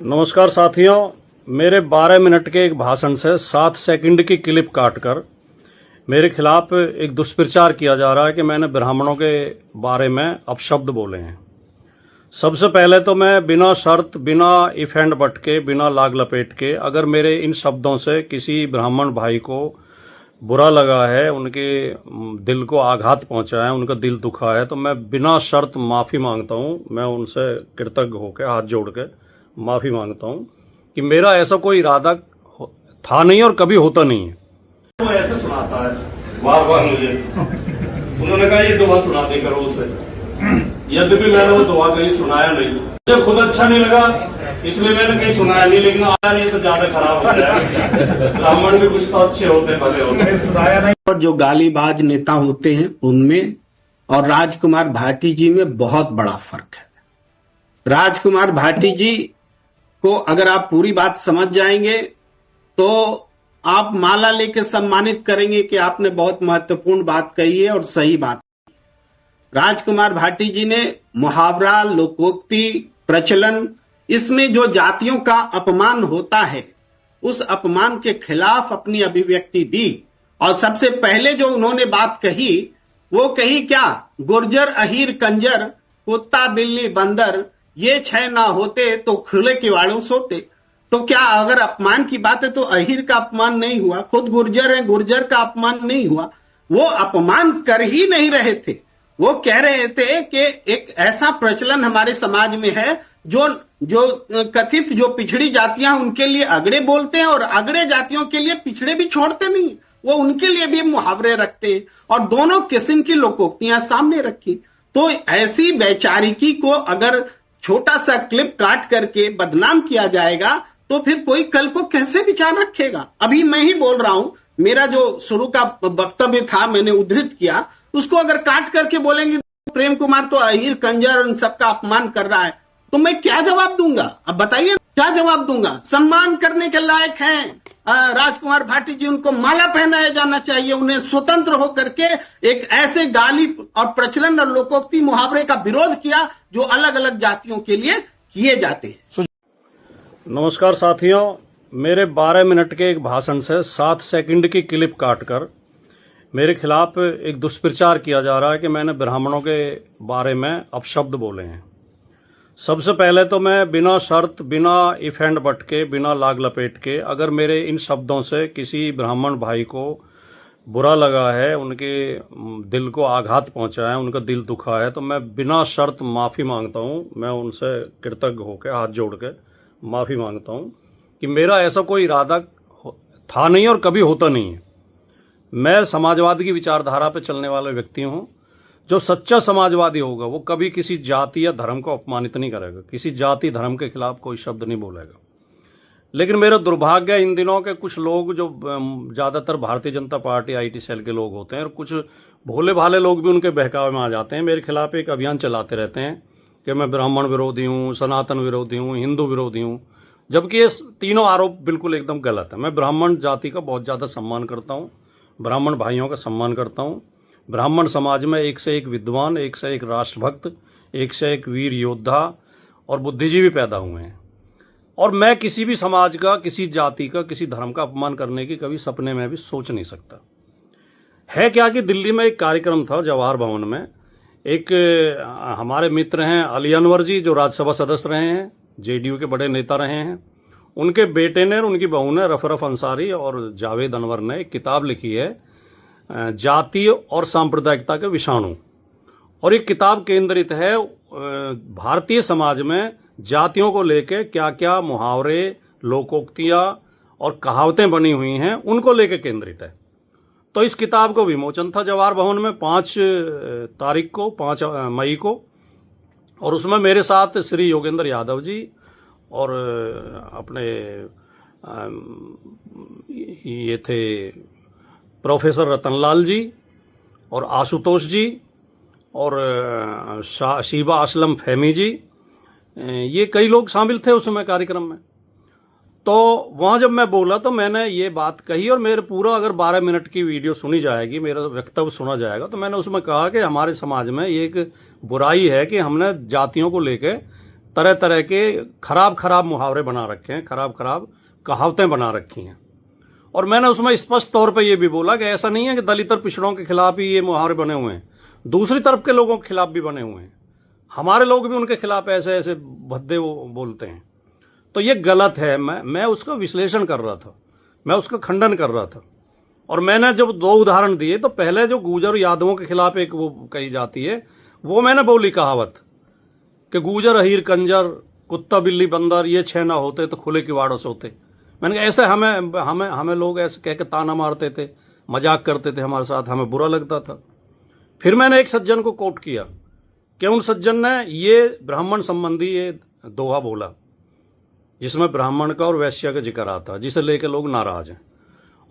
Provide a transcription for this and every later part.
नमस्कार साथियों, मेरे 12 मिनट के एक भाषण से 7 सेकंड की क्लिप काटकर मेरे खिलाफ एक दुष्प्रचार किया जा रहा है कि मैंने ब्राह्मणों के बारे में अपशब्द बोले हैं। सबसे पहले तो मैं बिना शर्त, बिना इफ एंड बट के, बिना लाग लपेट के, अगर मेरे इन शब्दों से किसी ब्राह्मण भाई को बुरा लगा है, उनके दिल को आघात पहुंचा है, उनका दिल दुखा है, तो मैं बिना शर्त माफ़ी मांगता हूं। मैं उनसे कृतज्ञ होकर हाथ जोड़ के माफ़ी मांगता हूं कि मेरा ऐसा कोई इरादा था नहीं और कभी होता नहीं है। वो ऐसे सुनाता है बार बार मुझे। उन्होंने कहा ये दुआ सुना दे करो उसे, यद्यपि मैंने वो दुआ कहीं सुनाया नहीं। मुझे खुद अच्छा नहीं लगा इसलिए मैंने कहीं सुनाया नहीं, लेकिन आया नहीं तो ज्यादा खराब हो जाए। ब्राह्मण भी कुछ तो अच्छे होते भले होते, सुनाया नहीं। और जो गालीबाज नेता होते हैं उनमें और राजकुमार भाटी जी में बहुत बड़ा फर्क है। राजकुमार भाटी जी को अगर आप पूरी बात समझ जाएंगे तो आप माला लेके सम्मानित करेंगे कि आपने बहुत महत्वपूर्ण बात कही है और सही बात। राजकुमार भाटी जी ने मुहावरा, लोकोक्ति, प्रचलन, इसमें जो जातियों का अपमान होता है उस अपमान के खिलाफ अपनी अभिव्यक्ति दी। और सबसे पहले जो उन्होंने बात कही वो कही क्या, गुर्जर अहीर कंजर कुत्ता बिल्ली बंदर ये 6 ना होते तो खुले किवाड़ों सोते। तो क्या अगर अपमान की बात है तो अहीर का अपमान नहीं हुआ, खुद गुर्जर है, गुर्जर का अपमान नहीं हुआ। वो अपमान कर ही नहीं रहे थे, वो कह रहे थे कि एक ऐसा प्रचलन हमारे समाज में है जो कथित जो पिछड़ी जातियां उनके लिए अगड़े बोलते हैं और अगड़े जातियों के लिए पिछड़े भी छोड़ते नहीं, वो उनके लिए भी मुहावरे रखते हैं और दोनों किस्म की लोकोक्तियां सामने रखी। तो ऐसी वैचारिकी को अगर छोटा सा क्लिप काट करके बदनाम किया जाएगा तो फिर कोई कल को कैसे विचार रखेगा। अभी मैं ही बोल रहा हूं, मेरा जो शुरू का वक्तव्य था मैंने उद्धृत किया, उसको अगर काट करके बोलेंगे प्रेम कुमार तो अहीर कंजर उन सबका अपमान कर रहा है, तो मैं क्या जवाब दूंगा? अब बताइए क्या जवाब दूंगा? सम्मान करने के लायक हैं राजकुमार भाटी जी, उनको माला पहनाया जाना चाहिए। उन्हें स्वतंत्र होकर के एक ऐसे गाली और प्रचलन और लोकोक्ति मुहावरे का विरोध किया जो अलग अलग जातियों के लिए किए जाते हैं। नमस्कार साथियों, मेरे 12 मिनट के एक भाषण से 7 सेकंड की क्लिप काटकर मेरे खिलाफ एक दुष्प्रचार किया जा रहा है कि मैंने ब्राह्मणों के बारे में अपशब्द बोले हैं। सबसे पहले तो मैं बिना शर्त, बिना इफ एंड बट के, बिना लाग लपेट के, अगर मेरे इन शब्दों से किसी ब्राह्मण भाई को बुरा लगा है, उनके दिल को आघात पहुंचा है, उनका दिल दुखा है, तो मैं बिना शर्त माफ़ी मांगता हूं। मैं उनसे कृतज्ञ होकर हाथ जोड़ के माफ़ी मांगता हूं कि मेरा ऐसा कोई इरादा था नहीं और कभी होता नहीं है। मैं समाजवाद की विचारधारा पर चलने वाला व्यक्ति हूं। जो सच्चा समाजवादी होगा वो कभी किसी जाति या धर्म को अपमानित नहीं करेगा, किसी जाति धर्म के खिलाफ कोई शब्द नहीं बोलेगा। लेकिन मेरा दुर्भाग्य इन दिनों के कुछ लोग जो ज़्यादातर Bharatiya Janata party IT cell के लोग होते हैं और कुछ भोले भाले लोग भी उनके बहकावे में आ जाते हैं, मेरे खिलाफ एक अभियान चलाते रहते हैं कि मैं ब्राह्मण विरोधी हूँ, सनातन विरोधी हूँ, हिंदू विरोधी हूँ, जबकि ये तीनों आरोप बिल्कुल एकदम गलत है। मैं ब्राह्मण जाति का बहुत ज़्यादा सम्मान करता हूँ, ब्राह्मण भाइयों का सम्मान करता हूँ। ब्राह्मण समाज में एक से एक विद्वान, एक से एक राष्ट्रभक्त, एक से एक वीर योद्धा और बुद्धिजीवी पैदा हुए हैं। और मैं किसी भी समाज का, किसी जाति का, किसी धर्म का अपमान करने की कभी सपने में भी सोच नहीं सकता। है क्या कि दिल्ली में एक कार्यक्रम था जवाहर भवन में, एक हमारे मित्र हैं अली अनवर जी जो राज्यसभा सदस्य रहे हैं, जेडीयू के बड़े नेता रहे हैं, उनके बेटे ने और उनकी बहू ने, रफरफ अंसारी और जावेद अनवर ने एक किताब लिखी है जाति और सांप्रदायिकता के विषाणु। और ये किताब केंद्रित है भारतीय समाज में जातियों को लेकर क्या क्या मुहावरे, लोकोक्तियाँ और कहावतें बनी हुई हैं उनको लेकर केंद्रित है। तो इस किताब को विमोचन था जवाहर भवन में 5 तारीख को, 5 मई को, और उसमें मेरे साथ श्री योगेंद्र यादव जी और अपने ये थे प्रोफेसर रतनलाल जी और आशुतोष जी और शीबा असलम फहमी जी, ये कई लोग शामिल थे उसमें कार्यक्रम में। तो वहाँ जब मैं बोला तो मैंने ये बात कही और मेरे पूरा अगर 12 मिनट की वीडियो सुनी जाएगी, मेरा वक्तव्य सुना जाएगा, तो मैंने उसमें कहा कि हमारे समाज में ये एक बुराई है कि हमने जातियों को लेकर तरह तरह के खराब खराब मुहावरे बना रखे हैं, खराब खराब कहावतें बना रखी हैं। और मैंने उसमें स्पष्ट तौर पे ये भी बोला कि ऐसा नहीं है कि दलित और पिछड़ों के खिलाफ ही ये मुहावरे बने हुए हैं, दूसरी तरफ के लोगों के खिलाफ भी बने हुए हैं। हमारे लोग भी उनके खिलाफ ऐसे ऐसे भद्दे वो बोलते हैं, तो ये गलत है। मैं उसका विश्लेषण कर रहा था, मैं उसका खंडन कर रहा था। और मैंने जब 2 उदाहरण दिए, तो पहले जो गुर्जर यादवों के खिलाफ एक वो कही जाती है, वो मैंने बोली कहावत कि गुर्जर अहीर कंजर कुत्ता बिल्ली बंदर ये 6 ना होते तो खुले किवाड़ों सोते। मैंने कहा ऐसे हमें लोग ऐसे कह के ताना मारते थे, मजाक करते थे हमारे साथ, हमें बुरा लगता था। फिर मैंने एक सज्जन को कोट किया कि उन सज्जन ने ये ब्राह्मण संबंधी ये दोहा बोला जिसमें ब्राह्मण का और वैश्य का जिक्र आता, जिसे लेकर लोग नाराज हैं।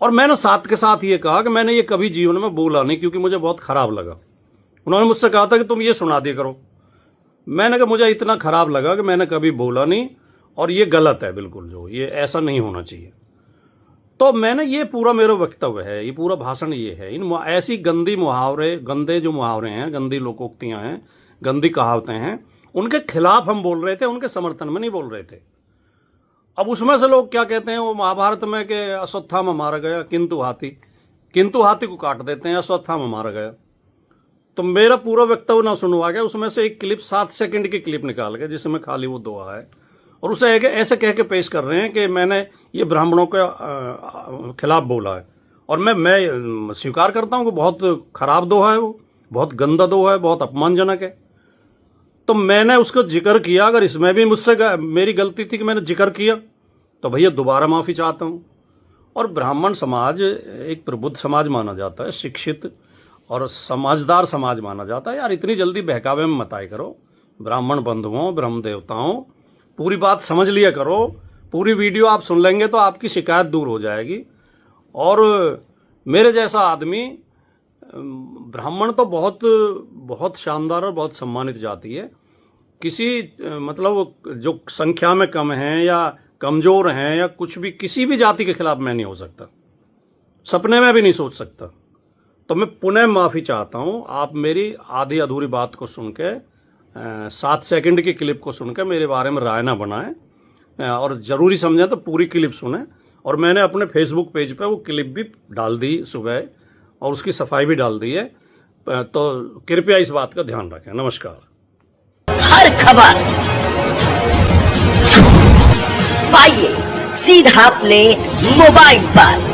और मैंने साथ के साथ ये कहा कि मैंने ये कभी जीवन में बोला नहीं, क्योंकि मुझे बहुत खराब लगा। उन्होंने मुझसे कहा था कि तुम ये सुना दिया करो। मैंने कहा मुझे इतना खराब लगा कि मैंने कभी बोला नहीं, और ये गलत है बिल्कुल, जो ये ऐसा नहीं होना चाहिए। तो मैंने ये पूरा मेरा वक्तव्य है, ये पूरा भाषण ये है। इन ऐसी गंदी मुहावरे, गंदे जो मुहावरे हैं, गंदी लोकोक्तियां हैं, गंदी कहावतें हैं, उनके खिलाफ हम बोल रहे थे, उनके समर्थन में नहीं बोल रहे थे। अब उसमें से लोग क्या कहते हैं, वो महाभारत में कि अश्वत्थामा मारा गया किंतु हाथी को काट देते हैं, अश्वत्थामा मारा गया। तो मेरा पूरा वक्तव्य ना सुनवा गया, उसमें से एक क्लिप 7 सेकंड की क्लिप निकाल के जिसमें खाली वो दोहा है, और उसे ऐसे कह के पेश कर रहे हैं कि मैंने ये ब्राह्मणों के खिलाफ बोला है। और मैं स्वीकार करता हूँ कि बहुत खराब दोहा है, वो बहुत गंदा दोहा है, बहुत अपमानजनक है। तो मैंने उसको जिक्र किया। अगर इसमें भी मुझसे मेरी गलती थी कि मैंने जिक्र किया, तो भैया दोबारा माफ़ी चाहता हूँ। और ब्राह्मण समाज एक प्रबुद्ध समाज माना जाता है, शिक्षित और समझदार समाज माना जाता है। यार इतनी जल्दी बहकावे में मत आया करो। ब्राह्मण बंधुओं, ब्रह्म देवताओं, पूरी बात समझ लिया करो। पूरी वीडियो आप सुन लेंगे तो आपकी शिकायत दूर हो जाएगी। और मेरे जैसा आदमी, ब्राह्मण तो बहुत बहुत शानदार और बहुत सम्मानित जाति है। किसी मतलब जो संख्या में कम हैं या कमज़ोर हैं या कुछ भी, किसी भी जाति के खिलाफ मैं नहीं हो सकता, सपने में भी नहीं सोच सकता। तो मैं पुनः माफ़ी चाहता हूँ। आप मेरी आधी अधूरी बात को सुन के, 7 सेकंड की क्लिप को सुनकर मेरे बारे में राय ना बनाएं, और ज़रूरी समझें तो पूरी क्लिप सुने। और मैंने अपने फेसबुक पेज पे वो क्लिप भी डाल दी सुबह, और उसकी सफाई भी डाल दी है। तो कृपया इस बात का ध्यान रखें। नमस्कार। हर खबर पाइए सीधा अपने मोबाइल पर।